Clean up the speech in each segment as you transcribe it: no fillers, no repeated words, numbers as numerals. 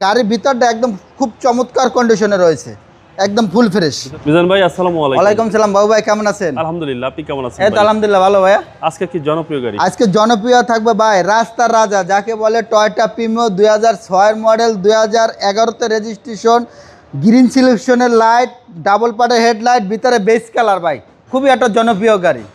গাড়ির ভিতরটা একদম খুব চমৎকার কন্ডিশনে রয়েছে, একদম ফুল ফ্রেশ। মিজান ভাই আসসালামু আলাইকুম। ওয়ালাইকুম সালাম বাবু ভাই, কেমন আছেন? আলহামদুলিল্লাহ, আপনি কেমন আছেন? এই তো আলহামদুলিল্লাহ ভালো ভাইয়া। আজকে কি জনপ্রিয় গাড়ি? আজকে জনপ্রিয় থাকবে ভাই রাস্তার রাজা, যাকে বলে টয়োটা প্রিমিও 2006 মডেল, 2011তে রেজিস্ট্রেশন, গ্রিন সিলেকশনের লাইট, ডাবল পার্টের হেডলাইট, ভিতরে বেস কালার। ভাই খুবই একটা জনপ্রিয় গাড়ি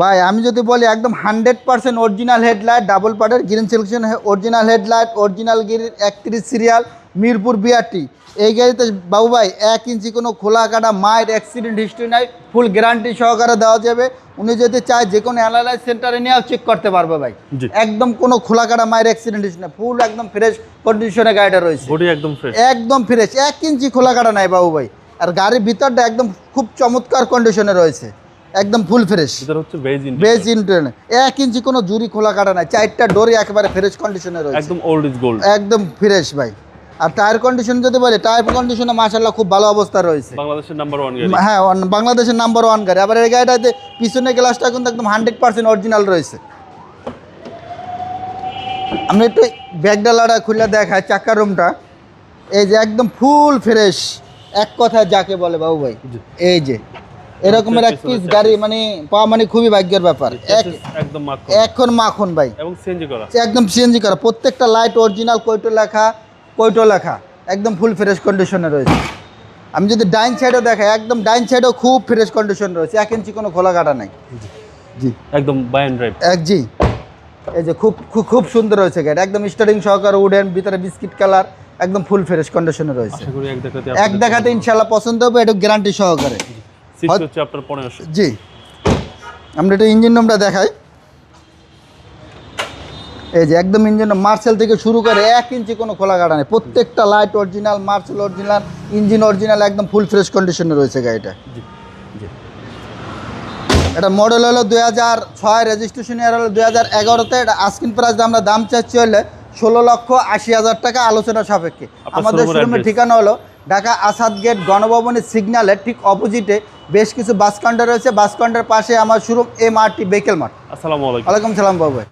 ভাই। আমি যদি বলি একদম 100% অরিজিনাল হেডলাইট, ডাবল পার্টের green selection original headlight, original গিরির 31 সিরিয়াল, মিরপুর বিআরটি। এই গাড়িতে বাবু ভাই 1 ইঞ্চি কোনো খোলা কাটা মাইর অ্যাক্সিডেন্ট হিস্ট্রি নাই, ফুল গ্যারান্টি সহকারে দেওয়া যাবে। উনি যদি চায় যে কোনো অ্যানালাইজ সেন্টারে নিয়েও চেক করতে পারবে ভাই। একদম কোনো খোলা কাটা মাইর অ্যাক্সিডেন্ট হিস্ট্রি নাই, ফুল একদম ফ্রেশ কন্ডিশনে গাড়িটা রয়েছে, বডি একদম ফ্রেশ, একদম ফ্রেশ, 1 ইঞ্চি খোলা কাটা নাই বাবু ভাই। আর গাড়ির ভিতরটা একদম খুব চমৎকার কন্ডিশনে রয়েছে, একদম ফুল ফ্রেশ। এটা হচ্ছে বেজ ইন্টেরিয়র, 1 ইঞ্চি কোনো জুরি খোলা কাটা নাই, 4টা ডোরই একেবারে ফ্রেশ কন্ডিশনে রয়েছে, একদম ওল্ড ইজ গোল্ড, একদম ফ্রেশ ভাই। আর টায়ার কন্ডিশন যদি বলি, টায়ার কন্ডিশনে মাশাআল্লাহ খুব ভালো অবস্থা রয়েছে। বাংলাদেশের নাম্বার 1 গাড়ি। হ্যাঁ, বাংলাদেশের নাম্বার 1 গাড়ি। আবার এই গাড়িটাতে পিছনের গ্লাসটা কিন্তু একদম 100% অরিজিনাল রয়েছে। আমি একটু ব্যাগডালাটা খুলে দেখাই, চাকার রুমটা এই যে একদম ফুল ফ্রেশ, এক কথায় যাকে বলে বাবু ভাই। এই যে এরকমের এক পিস গাড়ি মানে পাওয়া মানে খুবই ভাগ্যের ব্যাপার। একদম মাখন, এখন মাখন ভাই, এবং সিএনজি করা, একদম সিএনজি করা, প্রত্যেকটা লাইট অরিজিনাল, কয়টো লেখা, একদম ফুল ফ্রেশ কন্ডিশনে রয়েছে। আমি যদি ডাইন সাইডও দেখাই, একদম ডাইন সাইডও খুব ফ্রেশ কন্ডিশন রয়েছে, 1 ইঞ্চি কোনো খোলা কাটা নাই। জি একদম বাই এন্ড ড্রাইভ। জি এই যে খুব খুব খুব সুন্দর রয়েছে গাড়ি, একদম স্টারিং সহকারে উডেন, ভিতরে বিস্কিট কালার, একদম ফুল ফ্রেশ কন্ডিশনে রয়েছে। আশা করি এক দেখাতে ইনশাআল্লাহ পছন্দ হবে, এটা গ্যারান্টি সহকারে। সিট হচ্ছে আপনার 1500। জি, আমরা এটা ইঞ্জিন রুমটা দেখাই। এই যে একদম ইঞ্জিন মার্সেল থেকে শুরু করে 1 ইঞ্চি কোনো খোলা কাটা নেই, প্রত্যেকটা light original, Marcel original, engine original, একদম ফুল ফ্রেশ কন্ডিশনে রয়েছে গাড়িটা। জি জি। এটা মডেল হলো 2006, রেজিস্ট্রেশন ইয়ার হলো 2011তে। এটা আস্কিং প্রাইস আমরা দাম চাচ্ছি হলে 16,80,000 টাকা, আলোচনা সাপেক্ষে। আমাদের শোরুমের ঠিকানা হলো ঢাকা আসাদ গেট, গণভবনের সিগন্যালের ঠিক অপোজিটে বেশ কিছু বাস কাউন্টার রয়েছে। বাস কাউন্টার পাশে আমার শোরুম, MRT ভেহিকেল মার্ট। আসসালামু আলাইকুম। ওয়ালাইকুম সালাম বাবু ভাই।